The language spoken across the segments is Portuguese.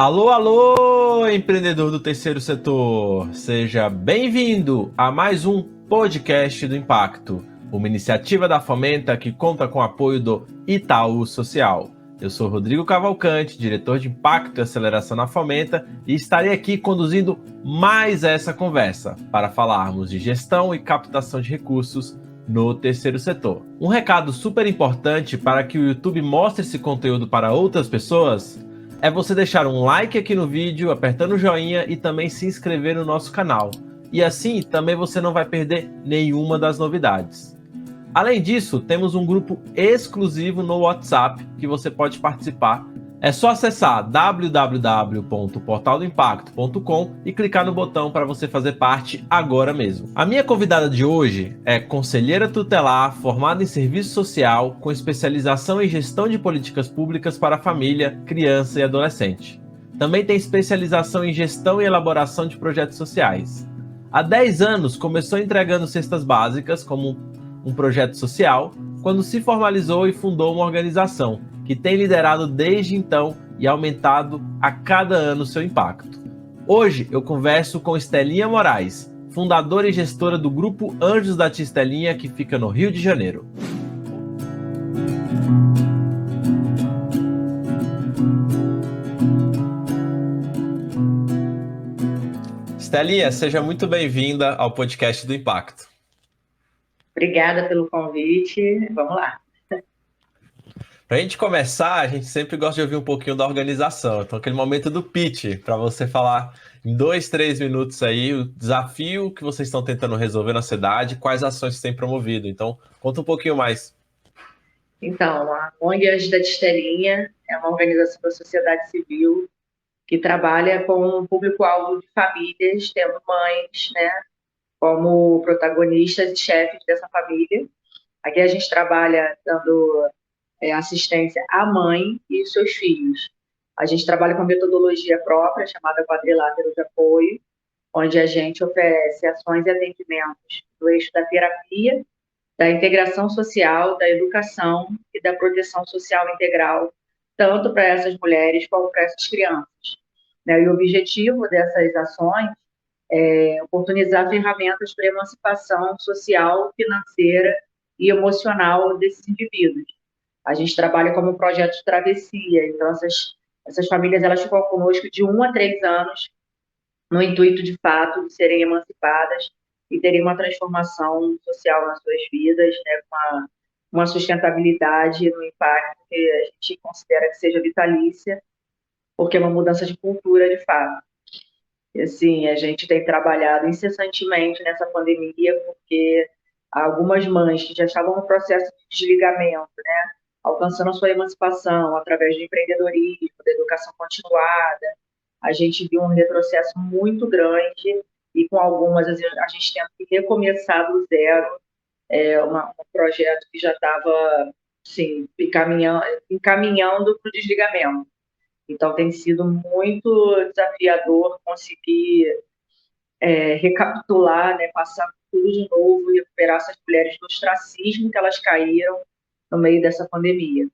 Alô, alô, empreendedor do terceiro setor! Seja bem-vindo a mais um podcast do Impacto, uma iniciativa da Fomenta que conta com o apoio do Itaú Social. Eu sou Rodrigo Cavalcante, diretor de Impacto e Aceleração na Fomenta, e estarei aqui conduzindo mais essa conversa para falarmos de gestão e captação de recursos no terceiro setor. Um recado super importante para que o YouTube mostre esse conteúdo para outras pessoas é você deixar um like aqui no vídeo, apertando o joinha e também se inscrever no nosso canal. E assim também você não vai perder nenhuma das novidades. Além disso, temos um grupo exclusivo no WhatsApp que você pode participar. É só acessar www.portaldoimpacto.com e clicar no botão para você fazer parte agora mesmo. A minha convidada de hoje é conselheira tutelar, formada em serviço social, com especialização em gestão de políticas públicas para a família, criança e adolescente. Também tem especialização em gestão e elaboração de projetos sociais. Há 10 anos começou entregando cestas básicas como um projeto social, quando se formalizou e fundou uma organização que tem liderado desde então e aumentado a cada ano seu impacto. Hoje eu converso com Estelinha Moraes, fundadora e gestora do Grupo Anjos da Tia Estelinha, que fica no Rio de Janeiro. Estelinha, seja muito bem-vinda ao podcast do Impacto. Obrigada pelo convite. Vamos lá. Para a gente começar, a gente sempre gosta de ouvir um pouquinho da organização. Então, aquele momento do pitch, para você falar em 2, 3 minutos aí o desafio que vocês estão tentando resolver na cidade, quais ações vocês têm promovido. Então, conta um pouquinho mais. Então, a ONG Anjos da Estelinha é uma organização da sociedade civil que trabalha com um público-alvo de famílias, tendo mães, né, como protagonistas e chefes dessa família. Aqui a gente trabalha dando assistência à mãe e seus filhos. A gente trabalha com metodologia própria, chamada quadrilátero de apoio, onde a gente oferece ações e atendimentos do eixo da terapia, da integração social, da educação e da proteção social integral, tanto para essas mulheres como para essas crianças. E o objetivo dessas ações é oportunizar ferramentas para a emancipação social, financeira e emocional desses indivíduos. A gente trabalha como um projeto de travessia, então essas famílias elas ficam conosco de 1 a 3 anos, no intuito, de fato, de serem emancipadas e terem uma transformação social nas suas vidas, né, com uma sustentabilidade no impacto que a gente considera que seja vitalícia, porque é uma mudança de cultura, de fato. E, assim, a gente tem trabalhado incessantemente nessa pandemia, porque algumas mães que já estavam no processo de desligamento, né, alcançando a sua emancipação através do empreendedorismo, da educação continuada, a gente viu um retrocesso muito grande e com algumas a gente tendo que recomeçar do zero, um projeto que já estava assim, encaminhando para o desligamento. Então tem sido muito desafiador conseguir recapitular, né, passar tudo de novo e recuperar essas mulheres do ostracismo que elas caíram no meio dessa pandemia.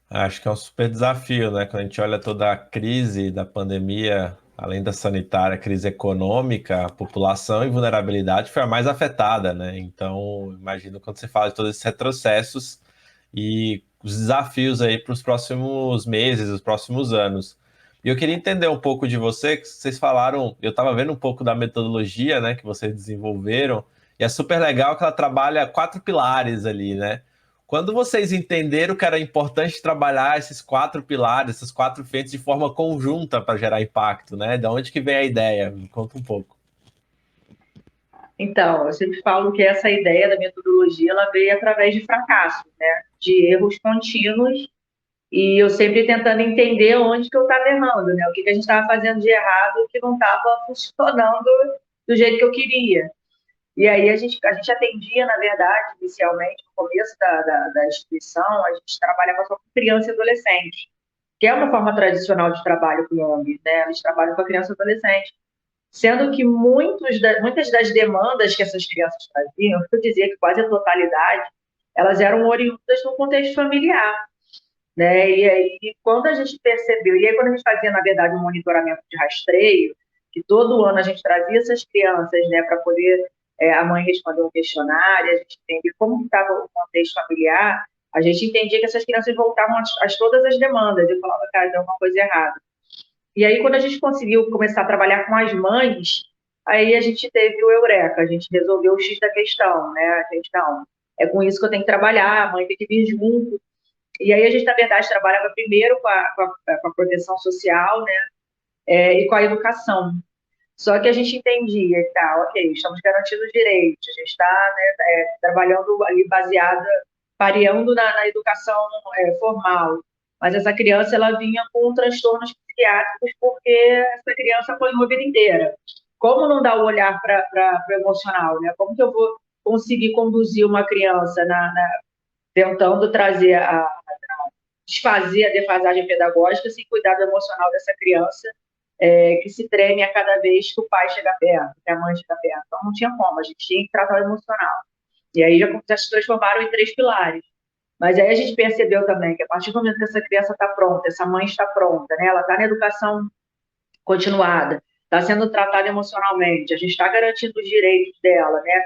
Acho que é um super desafio, né? Quando a gente olha toda a crise da pandemia, além da sanitária, a crise econômica, a população em vulnerabilidade foi a mais afetada, né? Então, imagino quando você fala de todos esses retrocessos e os desafios aí para os próximos meses, os próximos anos. E eu queria entender um pouco de você, que vocês falaram, eu estava vendo um pouco da metodologia, né, que vocês desenvolveram, e é super legal que ela trabalha 4 pilares ali, né? Quando vocês entenderam que era importante trabalhar esses 4 pilares, essas 4 frentes de forma conjunta para gerar impacto, né? De onde que vem a ideia? Me conta um pouco. Então, eu sempre falo que essa ideia da metodologia ela veio através de fracassos, né? De erros contínuos, e eu sempre tentando entender onde que eu estava errando, né? O que a gente estava fazendo de errado que não estava funcionando do jeito que eu queria. E aí a gente atendia, na verdade, inicialmente, no começo da instituição, a gente trabalhava só com criança e adolescente, que é uma forma tradicional de trabalho com ONG, né? Eles trabalham com a criança e adolescente. Sendo que muitas das demandas que essas crianças traziam, eu dizia que quase a totalidade, elas eram oriundas no contexto familiar. né? E aí, quando a gente percebeu, e aí quando a gente fazia, na verdade, um monitoramento de rastreio, que todo ano a gente trazia essas crianças, né, para poder a mãe responder um questionário, a gente entender como estava o contexto familiar, a gente entendia que essas crianças voltavam às todas as demandas. Eu falava, cara, tem alguma coisa errada. E aí, quando a gente conseguiu começar a trabalhar com as mães, aí a gente teve o eureka, a gente resolveu o X da questão, né? A gente, não, é com isso que eu tenho que trabalhar, a mãe tem que vir junto. E aí a gente, na verdade, trabalhava primeiro com a proteção social, né? E com a educação. Só que a gente entendia que, tá, ok, estamos garantindo os direitos, a gente está, né, trabalhando ali baseada, pareando na educação formal. Mas essa criança, ela vinha com transtornos psiquiátricos porque essa criança apanhou a vida inteira. Como não dar o olhar para o emocional, né? Como que eu vou conseguir conduzir uma criança tentando trazer desfazer a defasagem pedagógica sem cuidar do emocional dessa criança, que se treme a cada vez que o pai chega perto, que a mãe chega perto. Então não tinha como, a gente tinha que tratar o emocional. E aí já se transformaram em 3 pilares. Mas aí a gente percebeu também que a partir do momento que essa criança está pronta, essa mãe está pronta, né, ela está na educação continuada, está sendo tratada emocionalmente, a gente está garantindo os direitos dela, né,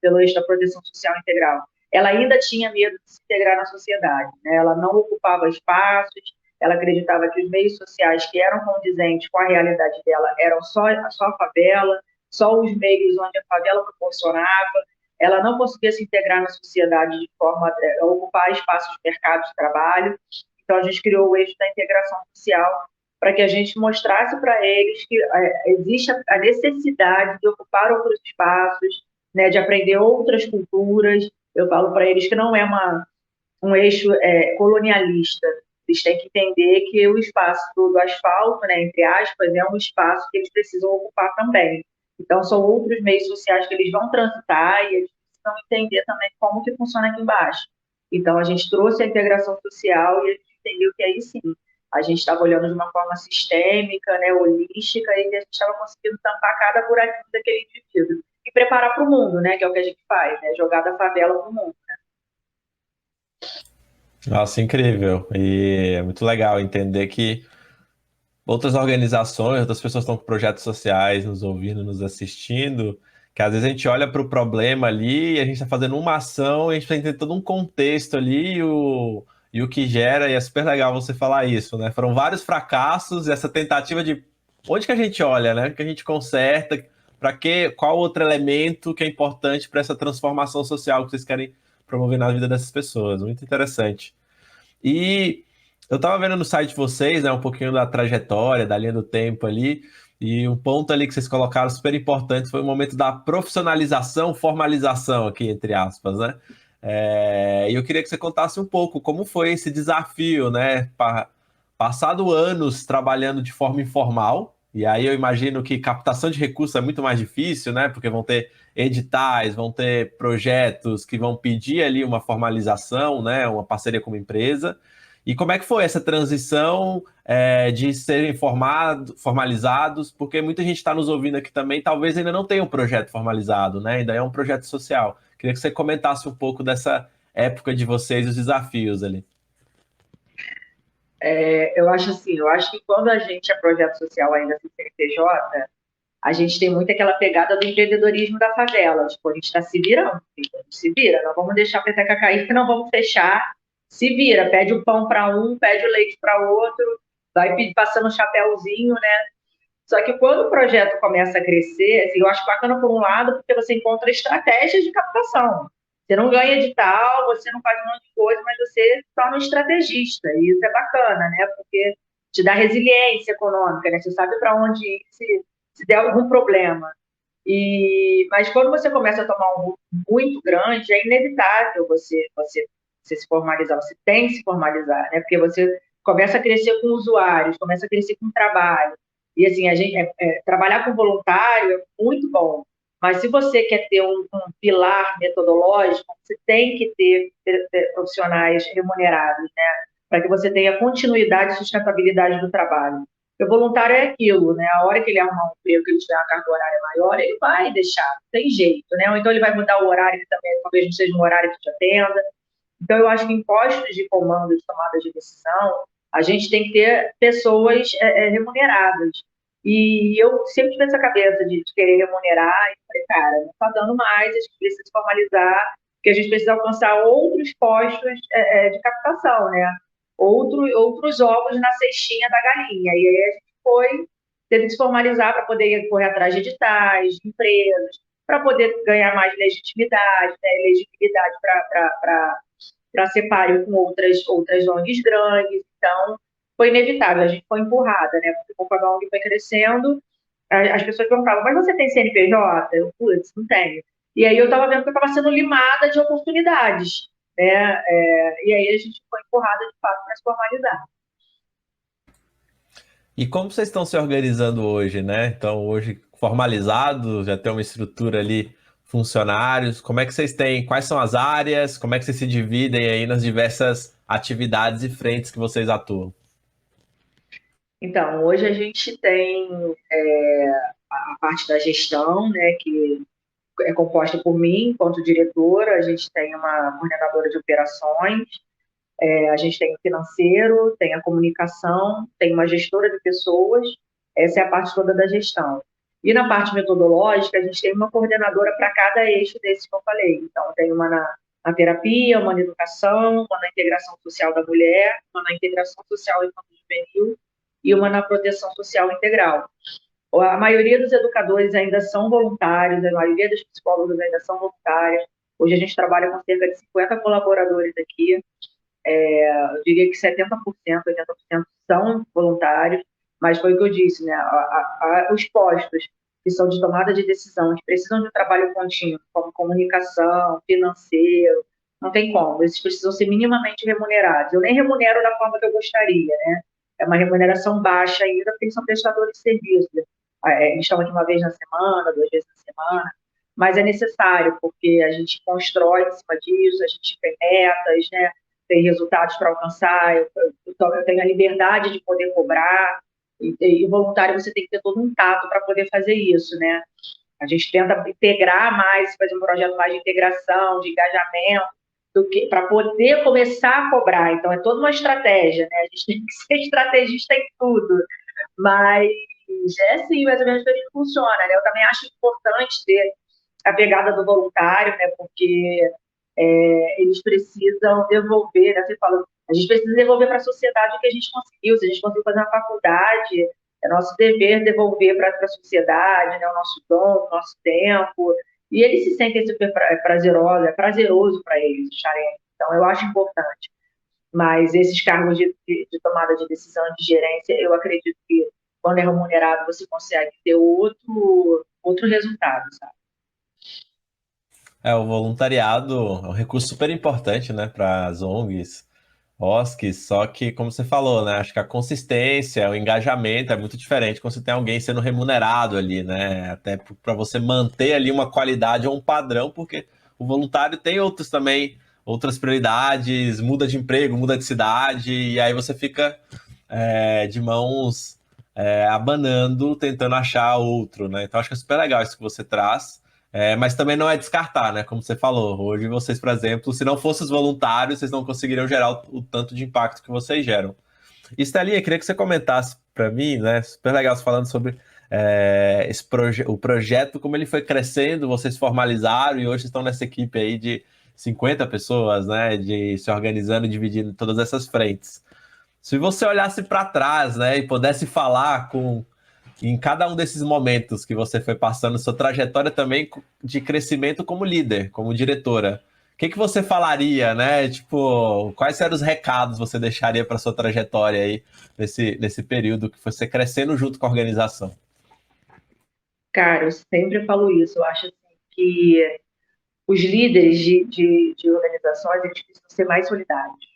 pelo eixo da proteção social integral. Ela ainda tinha medo de se integrar na sociedade, né? Ela não ocupava espaços, ela acreditava que os meios sociais que eram condizentes com a realidade dela eram só a favela, só os meios onde a favela proporcionava. Ela não conseguia se integrar na sociedade de forma a ocupar espaços de mercado de trabalho. Então, a gente criou o eixo da integração social para que a gente mostrasse para eles que existe a necessidade de ocupar outros espaços, né, de aprender outras culturas. Eu falo para eles que não é um eixo colonialista. Eles têm que entender que o espaço do asfalto, né, entre aspas, é um espaço que eles precisam ocupar também. Então, são outros meios sociais que eles vão transitar e eles precisam entender também como que funciona aqui embaixo. Então, a gente trouxe a integração social e a gente entendeu que aí sim, a gente estava olhando de uma forma sistêmica, né, holística, e a gente estava conseguindo tampar cada buraquinho daquele indivíduo. E preparar para o mundo, né, que é o que a gente faz, né, jogar da favela para o mundo. Nossa, incrível. E é muito legal entender que outras organizações, outras pessoas estão com projetos sociais nos ouvindo, nos assistindo, que às vezes a gente olha para o problema ali e a gente está fazendo uma ação e a gente precisa entender todo um contexto ali e o que gera, e é super legal você falar isso, né? Foram vários fracassos e essa tentativa de onde que a gente olha, né? Que a gente conserta, para quê, qual outro elemento que é importante para essa transformação social que vocês querem promover na vida dessas pessoas. Muito interessante. E eu estava vendo no site de vocês, né, um pouquinho da trajetória, da linha do tempo ali, e um ponto ali que vocês colocaram super importante foi o momento da profissionalização, formalização aqui, entre aspas, né? E eu queria que você contasse um pouco como foi esse desafio, né? Passado anos trabalhando de forma informal, e aí eu imagino que captação de recursos é muito mais difícil, né? Porque vão ter editais, vão ter projetos que vão pedir ali uma formalização, né? Uma parceria com uma empresa. E como é que foi essa transição de serem formalizados? Porque muita gente está nos ouvindo aqui também, talvez ainda não tenha um projeto formalizado, né? Ainda é um projeto social. Queria que você comentasse um pouco dessa época de vocês, os desafios ali. Eu acho assim, eu acho que quando a gente é projeto social ainda assim, CNPJ, a gente tem muito aquela pegada do empreendedorismo da favela. Tipo, a gente está se virando, a gente se vira, não vamos deixar a peteca cair, que não vamos fechar. Se vira, pede o pão para um, pede o leite para outro, vai passando um chapéuzinho, né? Só que quando o projeto começa a crescer, assim, eu acho bacana por um lado, porque você encontra estratégias de captação. Você não ganha edital, você não faz um monte de coisa, mas você se torna um estrategista. E isso é bacana, né? Porque te dá resiliência econômica, né? Você sabe para onde ir se der algum problema. Mas quando você começa a tomar um rumo muito grande, é inevitável você se formalizar. Você tem que se formalizar, né? Porque você começa a crescer com usuários, começa a crescer com trabalho. E assim, a gente trabalhar com voluntário é muito bom. Mas se você quer ter um pilar metodológico, você tem que ter profissionais remunerados, né? Para que você tenha continuidade e sustentabilidade do trabalho. Porque o voluntário é aquilo, né? A hora que ele arrumar um emprego, que ele tiver uma carga horária maior, ele vai deixar, não tem jeito, né? Ou então ele vai mudar o horário, que também talvez não seja um horário que te atenda. Então, eu acho que em postos de comando, de tomada de decisão, a gente tem que ter pessoas remuneradas. E eu sempre tive essa cabeça de querer remunerar, e falei, cara, não está dando mais, a gente precisa se formalizar, porque a gente precisa alcançar outros postos de captação, né? Outros ovos na cestinha da galinha. E aí a gente teve que se formalizar para poder correr atrás de editais, de empresas, para poder ganhar mais legitimidade, né? Legitimidade para ser páreo com outras ONGs grandes. Então, foi inevitável, a gente foi empurrada, né? Porque conforme a ONG foi crescendo, as pessoas perguntavam, mas você tem CNPJ? Eu, putz, não tenho. E aí eu estava vendo que eu estava sendo limada de oportunidades, né? E aí a gente foi empurrada, de fato, para se formalizar. E como vocês estão se organizando hoje, né? Então, hoje formalizado, já tem uma estrutura ali, funcionários. Como é que vocês têm? Quais são as áreas? Como é que vocês se dividem aí nas diversas atividades e frentes que vocês atuam? Então, hoje a gente tem a parte da gestão, né, que é composta por mim, enquanto diretora, a gente tem uma coordenadora de operações, a gente tem o financeiro, tem a comunicação, tem uma gestora de pessoas, essa é a parte toda da gestão. E na parte metodológica, a gente tem uma coordenadora para cada eixo desse que eu falei. Então, tem uma na terapia, uma na educação, uma na integração social da mulher, uma na integração social infantil-juvenil e uma na proteção social integral. A maioria dos educadores ainda são voluntários, a maioria dos psicólogos ainda são voluntários. Hoje a gente trabalha com cerca de 50 colaboradores aqui, eu diria que 70%, 80% são voluntários, mas foi o que eu disse, né? Os postos que são de tomada de decisão, que precisam de um trabalho contínuo, como comunicação, financeiro, não tem como, esses precisam ser minimamente remunerados. Eu nem remunero da forma que eu gostaria, né? É uma remuneração baixa ainda, porque eles são prestadores de serviço. Eles estão aqui uma vez na semana, 2 vezes na semana, mas é necessário, porque a gente constrói em cima disso, a gente tem metas, né? Tem resultados para alcançar, eu tenho a liberdade de poder cobrar, e voluntário você tem que ter todo um tato para poder fazer isso, né? A gente tenta integrar mais, fazer um projeto mais de integração, de engajamento, do que para poder começar a cobrar. Então, é toda uma estratégia, né? A gente tem que ser estrategista em tudo, mas é assim, mais ou menos que a gente funciona, né? Eu também acho importante ter a pegada do voluntário, né? Porque eles precisam devolver, né? Você falou, a gente precisa devolver para a sociedade o que a gente conseguiu. Se a gente conseguiu fazer uma faculdade, é nosso dever devolver para a sociedade, né? O nosso dom, o nosso tempo. E eles se sentem super prazerosos, é prazeroso para eles estarem. Então, eu acho importante. Mas esses cargos de tomada de decisão, de gerência, eu acredito que quando é remunerado você consegue ter outro resultado, sabe? O voluntariado é um recurso super importante, né, para as ONGs, OSCs, só que, como você falou, né, acho que a consistência, o engajamento é muito diferente quando você tem alguém sendo remunerado ali, né, até para você manter ali uma qualidade ou um padrão, porque o voluntário tem outros também, outras prioridades, muda de emprego, muda de cidade, e aí você fica de mãos abanando, tentando achar outro, né, então acho que é super legal isso que você traz. Mas também não é descartar, né? Como você falou. Hoje vocês, por exemplo, se não fossem os voluntários, vocês não conseguiriam gerar o tanto de impacto que vocês geram. E Stelinha, queria que você comentasse para mim, né? Super legal você falando sobre o projeto, como ele foi crescendo, vocês formalizaram e hoje estão nessa equipe aí de 50 pessoas, né? De se organizando e dividindo todas essas frentes. Se você olhasse para trás, né, e pudesse falar em cada um desses momentos que você foi passando, sua trajetória também de crescimento como líder, como diretora, o que você falaria, né? Tipo, quais eram os recados que você deixaria para sua trajetória aí nesse período que você crescendo junto com a organização? Cara, eu sempre falo isso. Eu acho assim, que os líderes de organizações eles precisam ser mais solidários.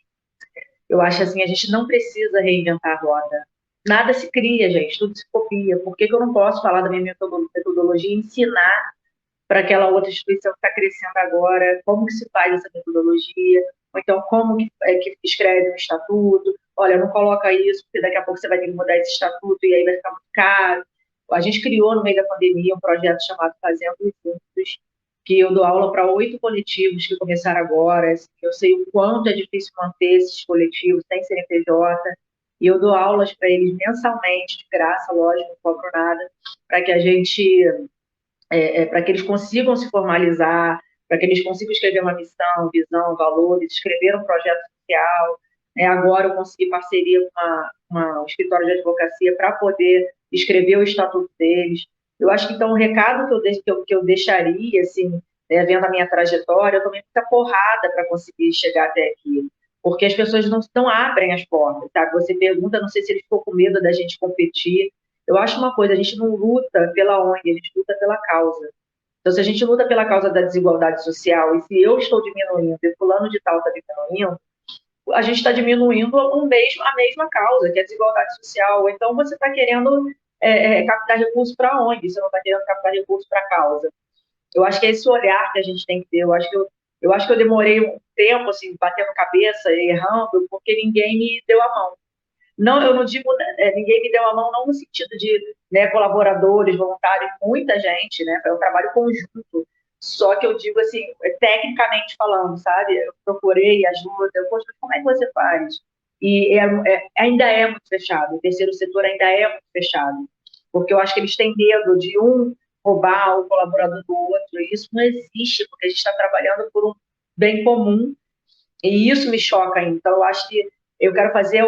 Eu acho assim, a gente não precisa reinventar a roda. Nada se cria, gente, tudo se copia. Por que eu não posso falar da minha metodologia e ensinar para aquela outra instituição que está crescendo agora como que se faz essa metodologia? Ou então, como que escreve um estatuto? Olha, não coloca isso, porque daqui a pouco você vai ter que mudar esse estatuto e aí vai ficar muito caro. A gente criou, no meio da pandemia, um projeto chamado Fazendo Juntos, que eu dou aula para 8 coletivos que começaram agora. Assim, eu sei o quanto é difícil manter esses coletivos sem CNPJ, e eu dou aulas para eles mensalmente, de graça, lógico, não cobro nada, para que a gente, para que eles consigam se formalizar, para que eles consigam escrever uma missão, visão, valores, escrever um projeto social. Agora eu consegui parceria com um escritório de advocacia para poder escrever o estatuto deles. Eu acho que, então, o recado que eu deixaria, assim, vendo a minha trajetória, eu tomei muita porrada para conseguir chegar até aqui, porque as pessoas não abrem as portas, sabe? Você pergunta, não sei se ele ficou com medo da gente competir. Eu acho uma coisa, a gente não luta pela ONG, a gente luta pela causa. Então, se a gente luta pela causa da desigualdade social, e se eu estou diminuindo, e fulano de tal está diminuindo, a gente está diminuindo a mesma causa, que é a desigualdade social. Ou então você está querendo captar recursos para onde? Você não está querendo captar recursos para a causa. Eu acho que é esse olhar que a gente tem que ter. Eu acho que eu demorei um tempo, assim, batendo cabeça, errando, porque ninguém me deu a mão. Não, eu não digo, ninguém me deu a mão, não no sentido de, colaboradores, voluntários, muita gente, né? É um trabalho conjunto. Só que eu digo assim, tecnicamente falando, sabe? Eu procurei ajuda, poxa, como é que você faz? E ainda é muito fechado, o terceiro setor ainda é muito fechado, porque eu acho que eles têm medo de um roubar o colaborador do outro, e isso não existe, porque a gente está trabalhando por um bem comum, e isso me choca. Então, eu acho que eu quero fazer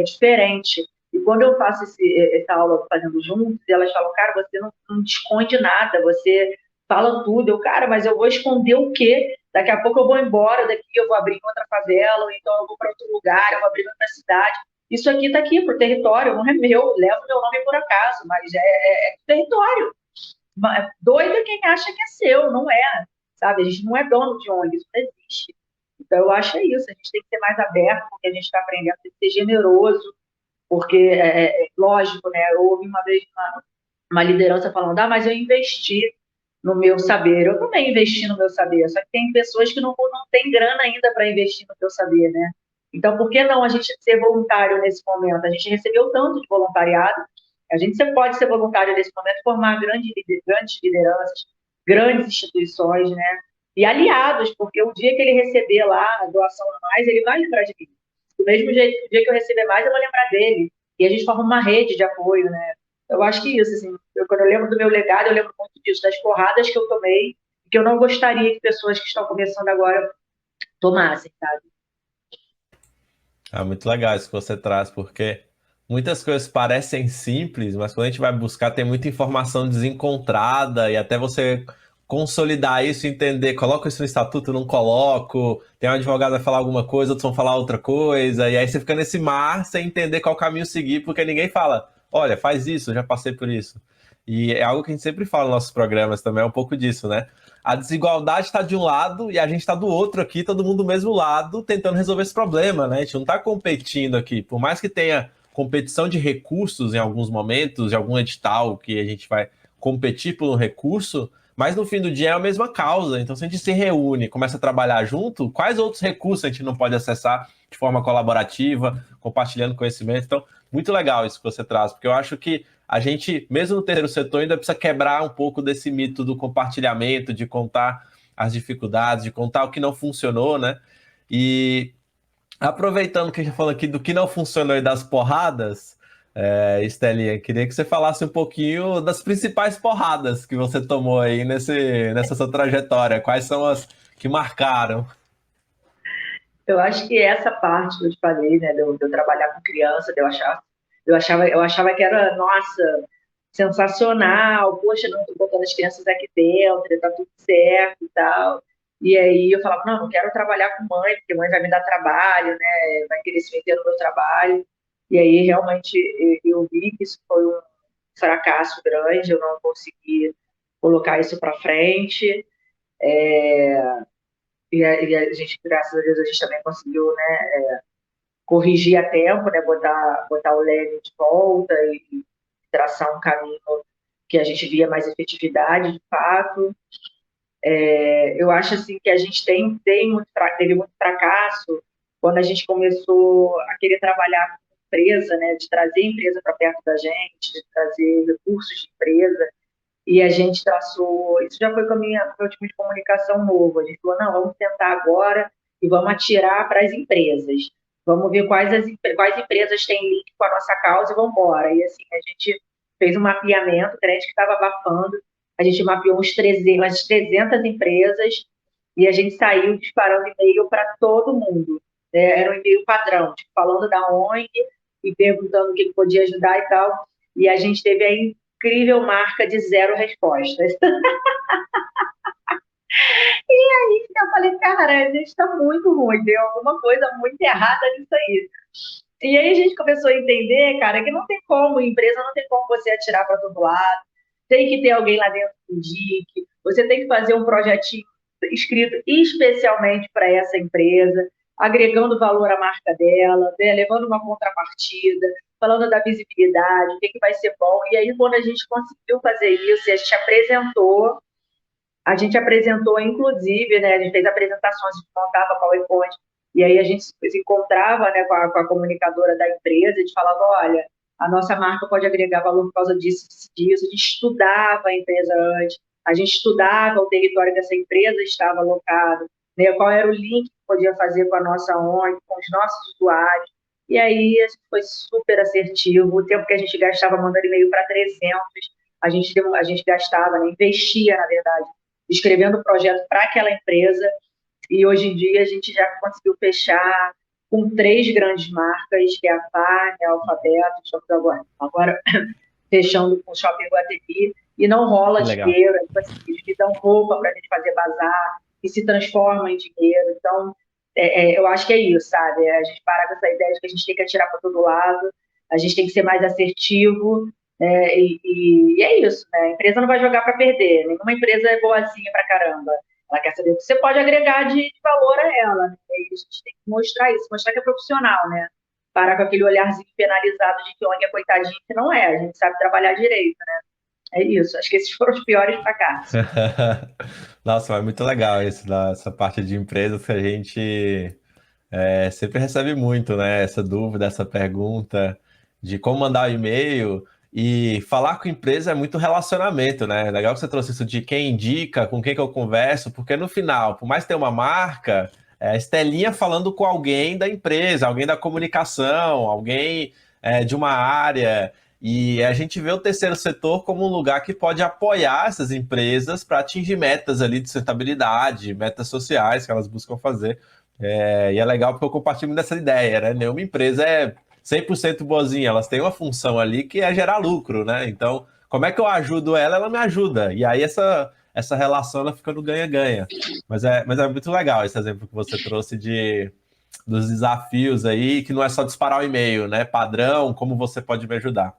diferente. E quando eu faço essa aula fazendo juntos, elas falam, cara, você não esconde nada, você fala tudo. Eu, cara, mas eu vou esconder o quê? Daqui a pouco eu vou embora daqui, eu vou abrir em outra favela, ou então eu vou para outro lugar, eu vou abrir em outra cidade. Isso aqui está aqui, pro território, não é meu, levo meu nome por acaso, mas é território. Doido é quem acha que é seu, não é, sabe? A gente não é dono de ONG, isso não existe. Então, eu acho que é isso, a gente tem que ser mais aberto, porque a gente está aprendendo, tem que ser generoso, porque, lógico, né? Eu ouvi uma vez uma liderança falando, mas eu investi no meu saber. Eu também investi no meu saber, só que tem pessoas que não têm grana ainda para investir no seu saber, né? Então, por que não a gente ser voluntário nesse momento? A gente recebeu tanto de voluntariado, a gente pode ser voluntário nesse momento, formar grandes lideranças, grandes instituições, né? E aliados, porque o dia que ele receber lá a doação a mais, ele vai lembrar de mim. Do mesmo jeito que o dia que eu receber mais, eu vou lembrar dele. E a gente forma uma rede de apoio, né? Eu acho que isso, assim, quando eu lembro do meu legado, eu lembro muito disso, das porradas que eu tomei, que eu não gostaria que pessoas que estão começando agora tomassem, sabe? Muito legal isso que você traz, porque muitas coisas parecem simples, mas quando a gente vai buscar, tem muita informação desencontrada e até você consolidar isso, entender, coloco isso no estatuto, não coloco, tem um advogado que vai falar alguma coisa, outros vão falar outra coisa, e aí você fica nesse mar sem entender qual caminho seguir, porque ninguém fala, olha, faz isso, eu já passei por isso. E é algo que a gente sempre fala nos nossos programas também, é um pouco disso, né? A desigualdade está de um lado e a gente está do outro aqui, todo mundo do mesmo lado, tentando resolver esse problema, né? A gente não está competindo aqui. Por mais que tenha competição de recursos em alguns momentos, de algum edital que a gente vai competir por um recurso, mas no fim do dia é a mesma causa. Então, se a gente se reúne, começa a trabalhar junto, quais outros recursos a gente não pode acessar de forma colaborativa, compartilhando conhecimento? Então, muito legal isso que você traz, porque eu acho que a gente, mesmo no terceiro setor, ainda precisa quebrar um pouco desse mito do compartilhamento, de contar as dificuldades, de contar o que não funcionou, né? E aproveitando que a gente falou aqui do que não funcionou e das porradas, Estelinha, queria que você falasse um pouquinho das principais porradas que você tomou aí nessa sua trajetória. Quais são as que marcaram? Eu acho que essa parte que eu te falei, né, de eu trabalhar com criança, eu achava que era, nossa, sensacional, poxa, não, tô botando as crianças aqui dentro, tá tudo certo e tal. E aí eu falava, não quero trabalhar com mãe, porque mãe vai me dar trabalho, né, vai querer se meter no meu trabalho. E aí realmente eu vi que isso foi um fracasso grande, eu não consegui colocar isso para frente. E a gente, graças a Deus, a gente também conseguiu, né, corrigir a tempo, né, botar o leve de volta e traçar um caminho que a gente via mais efetividade, de fato. Eu acho assim que a gente teve muito fracasso quando a gente começou a querer trabalhar com empresa, né, de trazer a empresa para perto da gente, de trazer recursos de empresa. E a gente traçou, isso já foi com com o meu time de comunicação novo. A gente falou, não, vamos tentar agora e vamos atirar para as empresas. Vamos ver quais empresas têm link com a nossa causa e vamos embora. E assim, a gente fez um mapeamento, o cliente que estava abafando, a gente mapeou umas 300 empresas e a gente saiu disparando e-mail para todo mundo. Era um e-mail padrão, tipo, falando da ONG e perguntando o que podia ajudar e tal. E a gente teve a incrível marca de 0 respostas. Eu falei, cara, a gente está muito ruim, tem alguma coisa muito errada nisso aí. E aí a gente começou a entender, cara, que não tem como, empresa não tem como você atirar para todo lado, tem que ter alguém lá dentro que indique, você tem que fazer um projetinho escrito especialmente para essa empresa, agregando valor à marca dela, né, levando uma contrapartida, falando da visibilidade, o que vai ser bom. E aí, quando a gente conseguiu fazer isso, a gente apresentou, inclusive, né, a gente fez apresentações, a gente montava PowerPoint, e aí a gente se encontrava, né, com a comunicadora da empresa, a gente falava, olha, a nossa marca pode agregar valor por causa disso, disso. A gente estudava a empresa antes, a gente estudava o território que essa empresa estava alocado, né, qual era o link que podia fazer com a nossa ONG, com os nossos usuários, e aí a gente foi super assertivo, o tempo que a gente gastava mandando e-mail para 300, a gente gastava, né, investia, na verdade, escrevendo o projeto para aquela empresa, e hoje em dia a gente já conseguiu fechar com 3 grandes marcas, que é a Farm, a Alfabeto, agora fechando com o Shopping Guatemi, e não rola Que legal. dinheiro, eles me dão roupa para a gente fazer bazar, e se transforma em dinheiro. Então, eu acho que é isso, sabe? A gente para com essa ideia de que a gente tem que atirar para todo lado, a gente tem que ser mais assertivo, e é isso, né? A empresa não vai jogar para perder, nenhuma empresa é boazinha para caramba. Ela quer saber o que você pode agregar de valor a ela, né? E a gente tem que mostrar isso, mostrar que é profissional, né? Parar com aquele olharzinho penalizado de que ONG é coitadinho, que não é, a gente sabe trabalhar direito, né? É isso, acho que esses foram os piores fracassos. Nossa, mas muito legal isso, essa parte de empresas que a gente sempre recebe muito, né? Essa dúvida, essa pergunta de como mandar o e-mail. E falar com empresa é muito relacionamento, né? Legal que você trouxe isso de quem indica, com quem que eu converso, porque no final, por mais ter uma marca, é a Estelinha falando com alguém da empresa, alguém da comunicação, alguém de uma área. E a gente vê o terceiro setor como um lugar que pode apoiar essas empresas para atingir metas ali de sustentabilidade, metas sociais que elas buscam fazer. E é legal porque eu compartilho dessa ideia, né? Nenhuma empresa é 100% boazinha, elas têm uma função ali que é gerar lucro, né? Então, como é que eu ajudo ela, ela me ajuda. E aí essa relação ela fica no ganha-ganha. Mas é muito legal esse exemplo que você trouxe dos desafios aí, que não é só disparar o e-mail, né? Padrão, como você pode me ajudar.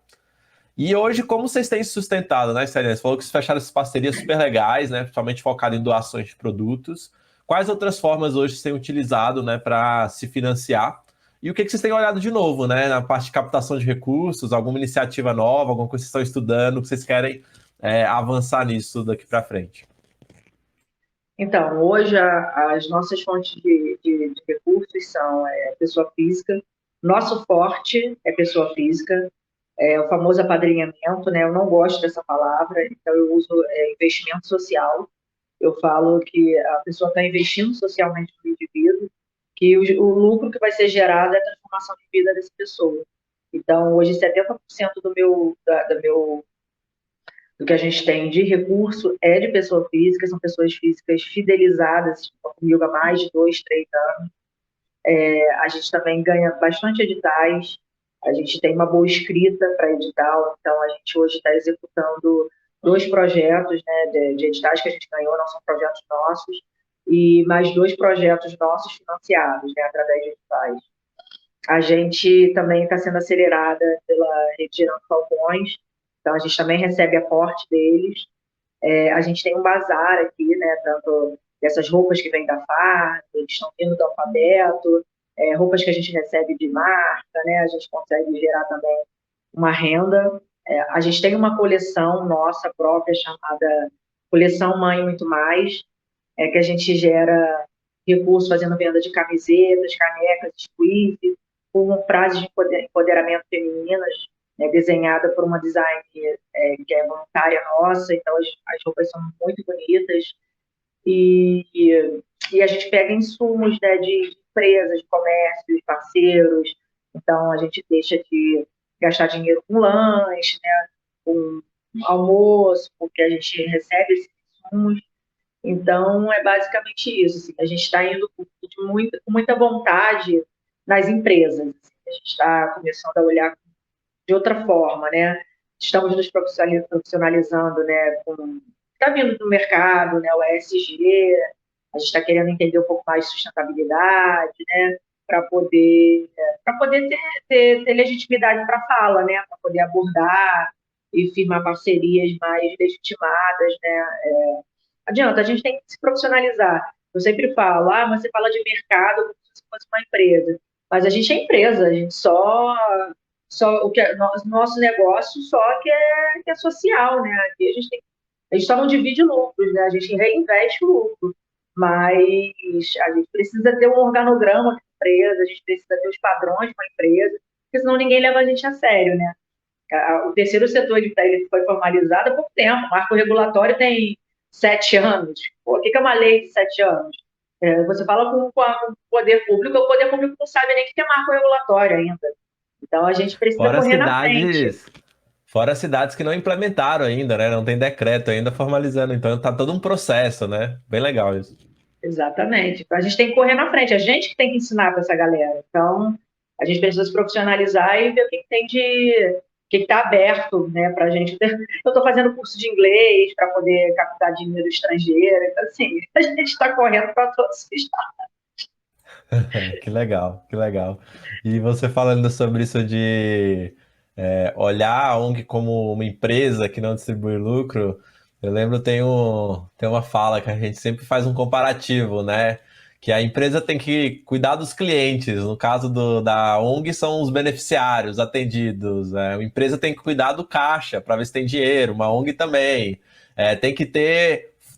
E hoje, como vocês têm se sustentado, né, Sérgio? Você falou que vocês fecharam essas parcerias super legais, né? Principalmente focado em doações de produtos. Quais outras formas hoje vocês têm utilizado, né, para se financiar? E o que vocês têm olhado de novo, né? Na parte de captação de recursos, alguma iniciativa nova, alguma coisa que vocês estão estudando, que vocês querem avançar nisso daqui para frente? Então, hoje as nossas fontes de recursos são pessoa física, nosso forte é pessoa física, o famoso apadrinhamento, né? Eu não gosto dessa palavra, então eu uso investimento social. Eu falo que a pessoa está investindo socialmente no indivíduo, que o lucro que vai ser gerado é a transformação de vida dessa pessoa. Então, hoje, 70% do que a gente tem de recurso é de pessoa física, são pessoas físicas fidelizadas comigo há mais de 2, 3 anos. A gente também ganha bastante editais, a gente tem uma boa escrita para edital, então a gente hoje está executando 2 projetos, né, de editais que a gente ganhou, não são projetos nossos, e mais 2 projetos nossos financiados, né, através de editais. A gente também está sendo acelerada pela Rede Girando Falcões, então a gente também recebe aporte deles. A gente tem um bazar aqui, né, tanto dessas roupas que vêm da Farm, eles estão vindo do Alfabeto, roupas que a gente recebe de marca, né, a gente consegue gerar também uma renda. A gente tem uma coleção nossa própria chamada Coleção Mãe Muito Mais, que a gente gera recursos fazendo venda de camisetas, canecas, squeeze, com frases de empoderamento femininas. né, desenhada por uma designer que é voluntária nossa, então as roupas são muito bonitas. E, e a gente pega insumos, né, de empresas, de comércios, parceiros, então a gente deixa de gastar dinheiro com lanche, né, com almoço, porque a gente recebe esses insumos. Então, é basicamente isso. Assim, a gente está indo com muita vontade nas empresas. Assim, a gente está começando a olhar de outra forma, né? Estamos nos profissionalizando, né? Está vindo do mercado, né? O ESG, a gente está querendo entender um pouco mais de sustentabilidade, né? Para poder ter legitimidade para fala, né? Para poder abordar e firmar parcerias mais legitimadas, né? Adianta, a gente tem que se profissionalizar. Eu sempre falo, mas você fala de mercado como se fosse uma empresa. Mas a gente é empresa, a gente só o que é nosso negócio só que é social, né? Aqui a gente só não divide lucros, né? A gente reinveste o lucro. Mas a gente precisa ter um organograma da empresa, a gente precisa ter os padrões de uma empresa, porque senão ninguém leva a gente a sério, né? O terceiro setor ele foi formalizado há pouco tempo. O marco regulatório tem 7 anos. Pô, o que é uma lei de 7 anos? Você fala com o poder público não sabe nem o que é marco regulatório ainda. Então, a gente precisa Fora correr na frente. cidades, fora cidades que não implementaram ainda, né? Não tem decreto ainda formalizando. Então tá todo um processo, né? Bem legal isso. Exatamente. Então, a gente tem que correr na frente. A gente que tem que ensinar para essa galera. Então, a gente precisa se profissionalizar e ver o que tem o que está aberto, né, para a gente. Eu estou fazendo curso de inglês para poder captar dinheiro estrangeiro. Então, assim, a gente está correndo para todos os estados. Que legal, que legal. E você falando sobre isso de olhar a ONG como uma empresa que não distribui lucro, eu lembro tem uma fala que a gente sempre faz um comparativo, né? Que a empresa tem que cuidar dos clientes. No caso da ONG são os beneficiários atendidos. Né? A empresa tem que cuidar do caixa para ver se tem dinheiro. Uma ONG também. Tem que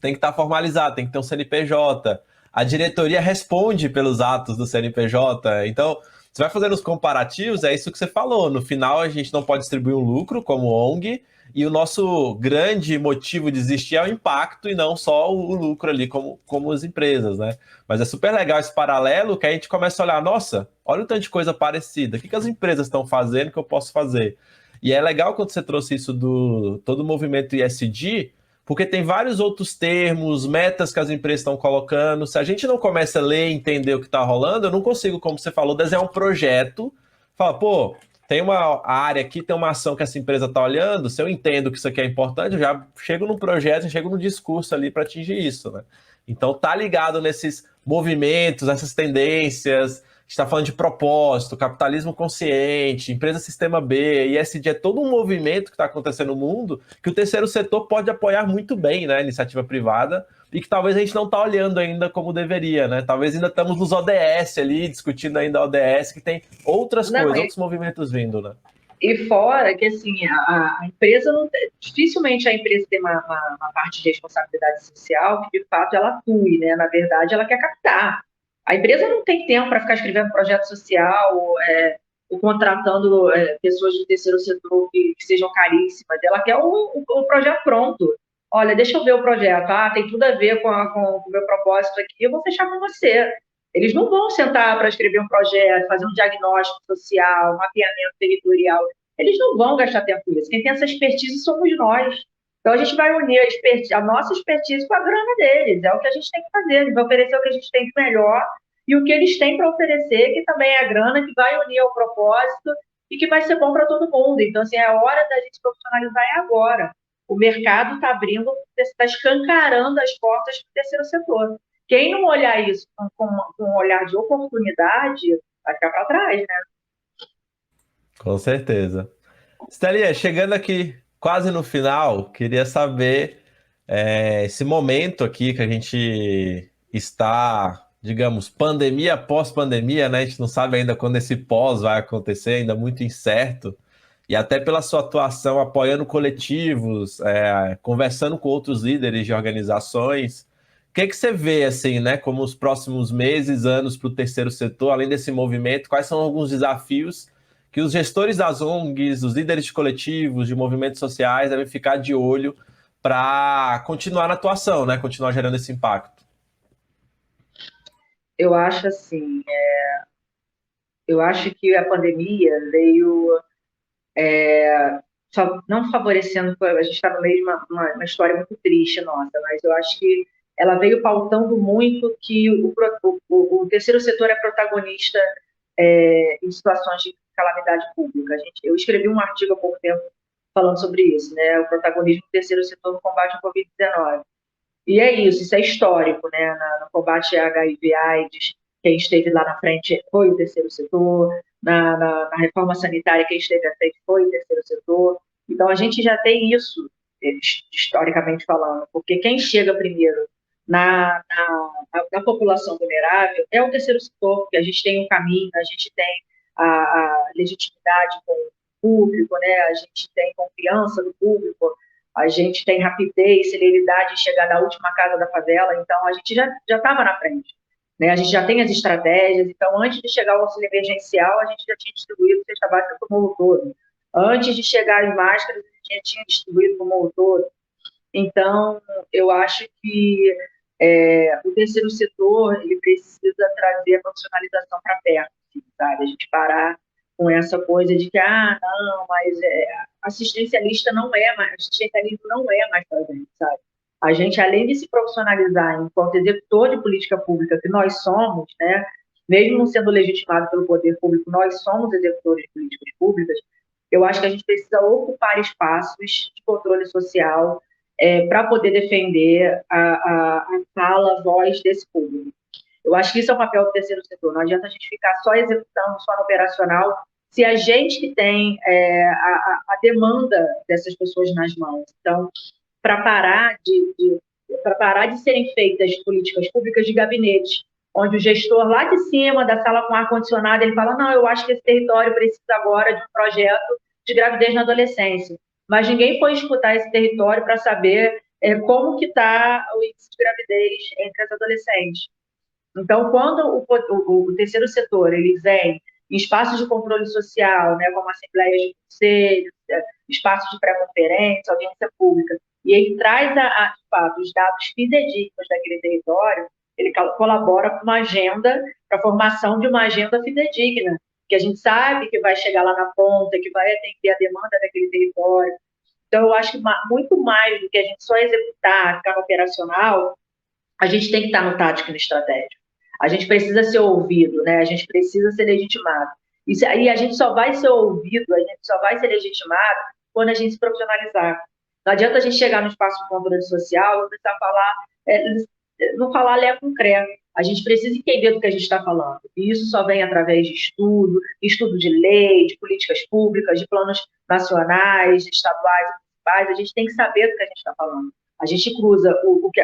estar formalizado, tem que ter um CNPJ. A diretoria responde pelos atos do CNPJ. Então, você vai fazendo os comparativos, é isso que você falou. No final, a gente não pode distribuir um lucro como ONG, e o nosso grande motivo de existir é o impacto e não só o lucro ali, como as empresas, né? Mas é super legal esse paralelo que a gente começa a olhar, nossa, olha o tanto de coisa parecida. O que as empresas estão fazendo que eu posso fazer? E é legal quando você trouxe isso do todo o movimento ESG, porque tem vários outros termos, metas que as empresas estão colocando. Se a gente não começa a ler e entender o que está rolando, eu não consigo, como você falou, desenhar um projeto. Fala, pô, tem uma área aqui, tem uma ação que essa empresa está olhando. Se eu entendo que isso aqui é importante, eu já chego no projeto, chego no discurso ali para atingir isso, né? Então tá ligado nesses movimentos, essas tendências. A gente está falando de propósito, capitalismo consciente, empresa sistema B, ESG, é todo um movimento que está acontecendo no mundo que o terceiro setor pode apoiar muito bem, né, a iniciativa privada, e que talvez a gente não está olhando ainda como deveria, né? Talvez ainda estamos nos ODS ali, discutindo ainda ODS, que tem outras Não, coisas, outros movimentos vindo, né? e fora que, assim, a empresa não tem, dificilmente a empresa tem uma parte de responsabilidade social que, de fato, ela atue, né? Na verdade, ela quer captar. A empresa não tem tempo para ficar escrevendo projeto social, ou contratando pessoas do terceiro setor que sejam caríssimas. Ela quer o projeto pronto. Olha, deixa eu ver o projeto. Tem tudo a ver com o meu propósito aqui, eu vou fechar com você. Eles não vão sentar para escrever um projeto, fazer um diagnóstico social, um mapeamento territorial. Eles não vão gastar tempo com isso. Quem tem essa expertise somos nós. Então, a gente vai unir a nossa expertise com a grana deles. É o que a gente tem que fazer. A gente vai oferecer o que a gente tem de melhor e o que eles têm para oferecer, que também é a grana que vai unir ao propósito e que vai ser bom para todo mundo. Então, assim, a hora da gente profissionalizar é agora. O mercado está abrindo, está escancarando as portas para o terceiro setor. Quem não olhar isso com um olhar de oportunidade vai ficar para trás, né? Com certeza. Stelia, chegando aqui quase no final, queria saber esse momento aqui que a gente está, digamos, pandemia após pandemia, né? A gente não sabe ainda quando esse pós vai acontecer, ainda muito incerto. E até pela sua atuação apoiando coletivos, conversando com outros líderes de organizações, o que que você vê assim, né, como os próximos meses, anos para o terceiro setor, além desse movimento, quais são alguns desafios que os gestores das ONGs, os líderes de coletivos, de movimentos sociais devem ficar de olho para continuar na atuação, né? Continuar gerando esse impacto? Eu acho assim, eu acho que a pandemia veio não favorecendo, a gente está no meio de uma história muito triste nossa, mas eu acho que ela veio pautando muito que o terceiro setor é protagonista em situações de calamidade pública. Eu escrevi um artigo há pouco tempo falando sobre isso, né? O protagonismo do terceiro setor no combate ao Covid-19. E é isso é histórico, né? No combate a HIV/AIDS, quem esteve lá na frente foi o terceiro setor, na reforma sanitária, quem esteve à frente foi o terceiro setor. Então, a gente já tem isso, historicamente falando, porque quem chega primeiro na população vulnerável é o terceiro setor, porque a gente tem um caminho, a gente tem a legitimidade com o público, né? A gente tem confiança do público, a gente tem rapidez, celeridade em chegar na última casa da favela, então a gente já estava na frente. Né? A gente já tem as estratégias, então antes de chegar ao auxílio emergencial, a gente já tinha distribuído cesta básica para o mundo todo. Antes de chegar às máscaras, a gente já tinha distribuído para o mundo todo. Então, eu acho que o terceiro setor ele precisa trazer a profissionalização para perto, assim, sabe? A gente parar com essa coisa de que, não, mas assistencialismo não é mais para a gente, sabe? A gente, além de se profissionalizar enquanto executor de política pública que nós somos, né, mesmo não sendo legitimado pelo poder público, nós somos executores de políticas públicas, eu acho que a gente precisa ocupar espaços de controle social para poder defender a fala, a voz desse público. Eu acho que isso é o papel do terceiro setor. Não adianta a gente ficar só executando, só no operacional, se a gente que tem a demanda dessas pessoas nas mãos. Então, para parar de serem feitas políticas públicas de gabinete, onde o gestor lá de cima da sala com ar-condicionado, ele fala, não, eu acho que esse território precisa agora de um projeto de gravidez na adolescência. Mas ninguém foi escutar esse território para saber como que está o índice de gravidez entre as adolescentes. Então, quando o terceiro setor ele vem em espaços de controle social, né, como assembleias de conselho, espaços de pré-conferência, audiência pública, e ele traz, de fato, os dados fidedignos daquele território, ele colabora com uma agenda, para a formação de uma agenda fidedigna, que a gente sabe que vai chegar lá na ponta, que vai atender a demanda daquele território. Então, eu acho que muito mais do que a gente só executar, ficar no operacional, a gente tem que estar no tático e no estratégico. A gente precisa ser ouvido, né? A gente precisa ser legitimado. E a gente só vai ser ouvido, a gente só vai ser legitimado quando a gente se profissionalizar. Não adianta a gente chegar no espaço de controle social e precisar falar, não falar lé concreto. A gente precisa entender do que a gente está falando. E isso só vem através de estudo de lei, de políticas públicas, de planos nacionais, estaduais, municipais. A gente tem que saber do que a gente está falando. A gente cruza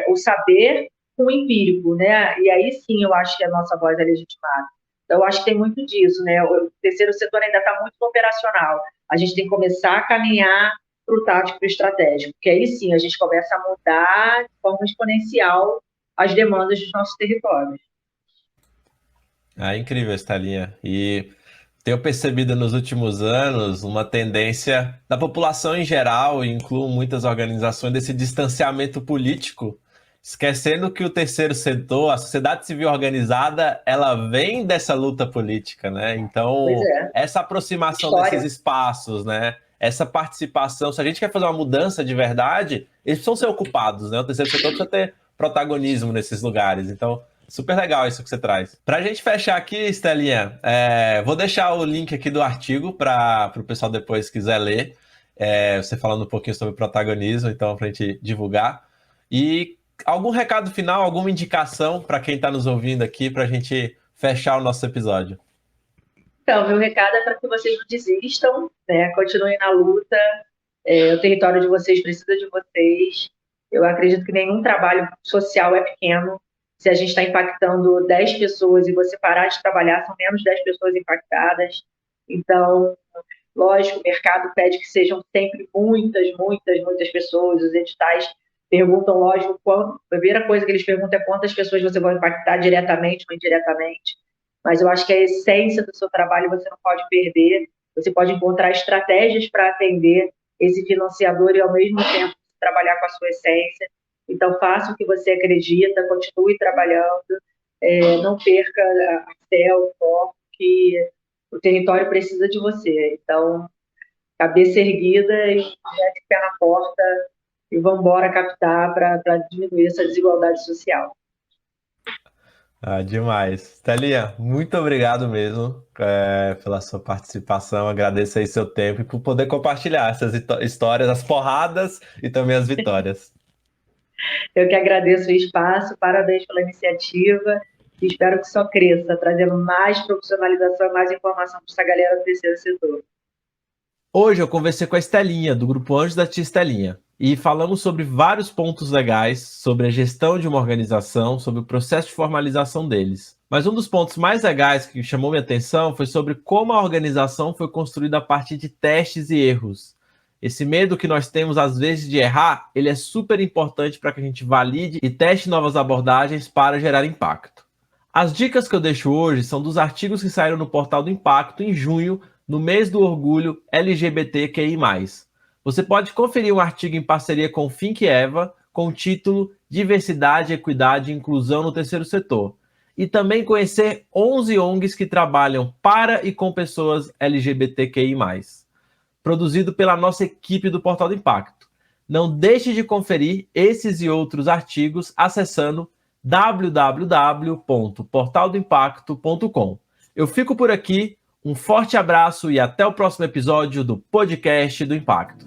o saber com o empírico, né? E aí sim eu acho que a nossa voz é legitimada. Então, eu acho que tem muito disso, né? O terceiro setor ainda está muito no operacional. A gente tem que começar a caminhar para o tático e estratégico, porque aí sim a gente começa a mudar de forma exponencial as demandas dos nossos territórios. É incrível essa linha. E tenho percebido nos últimos anos uma tendência da população em geral, e incluo muitas organizações, desse distanciamento político, esquecendo que o terceiro setor, a sociedade civil organizada, ela vem dessa luta política, né? Então, essa aproximação desses espaços, né? Essa participação, se a gente quer fazer uma mudança de verdade, eles precisam ser ocupados, né? O terceiro setor precisa ter protagonismo nesses lugares. Então, super legal isso que você traz. Para a gente fechar aqui, Estelinha, vou deixar o link aqui do artigo para o pessoal depois quiser ler, você falando um pouquinho sobre protagonismo, então para a gente divulgar. E algum recado final, alguma indicação para quem está nos ouvindo aqui para a gente fechar o nosso episódio? Então, meu recado é para que vocês não desistam, né? Continuem na luta. O território de vocês precisa de vocês. Eu acredito que nenhum trabalho social é pequeno. Se a gente está impactando 10 pessoas e você parar de trabalhar, são menos 10 pessoas impactadas. Então, lógico, o mercado pede que sejam sempre muitas pessoas. Os editais perguntam, lógico, a primeira coisa que eles perguntam é quantas pessoas você vai impactar diretamente ou indiretamente. Mas eu acho que a essência do seu trabalho você não pode perder. Você pode encontrar estratégias para atender esse financiador e, ao mesmo tempo, trabalhar com a sua essência. Então, faça o que você acredita, continue trabalhando, não perca a fé, o foco, que o território precisa de você. Então, cabeça erguida e pé na porta e vamos embora captar para diminuir essa desigualdade social. Demais. Telinha, muito obrigado mesmo pela sua participação. Agradeço aí seu tempo e por poder compartilhar essas histórias, as porradas e também as vitórias. Eu que agradeço o espaço, parabéns pela iniciativa e espero que só cresça, trazendo mais profissionalização e mais informação para essa galera do terceiro setor. Hoje eu conversei com a Estelinha, do Grupo Anjos da Tia Estelinha, e falamos sobre vários pontos legais, sobre a gestão de uma organização, sobre o processo de formalização deles. Mas um dos pontos mais legais que chamou minha atenção foi sobre como a organização foi construída a partir de testes e erros. Esse medo que nós temos às vezes de errar, ele é super importante para que a gente valide e teste novas abordagens para gerar impacto. As dicas que eu deixo hoje são dos artigos que saíram no Portal do Impacto em junho, no mês do orgulho LGBTQI+. Você pode conferir um artigo em parceria com o Think Eva, com o título Diversidade, Equidade e Inclusão no Terceiro Setor. E também conhecer 11 ONGs que trabalham para e com pessoas LGBTQI+. Produzido pela nossa equipe do Portal do Impacto. Não deixe de conferir esses e outros artigos acessando www.portaldoimpacto.com. Eu fico por aqui, um forte abraço e até o próximo episódio do Podcast do Impacto.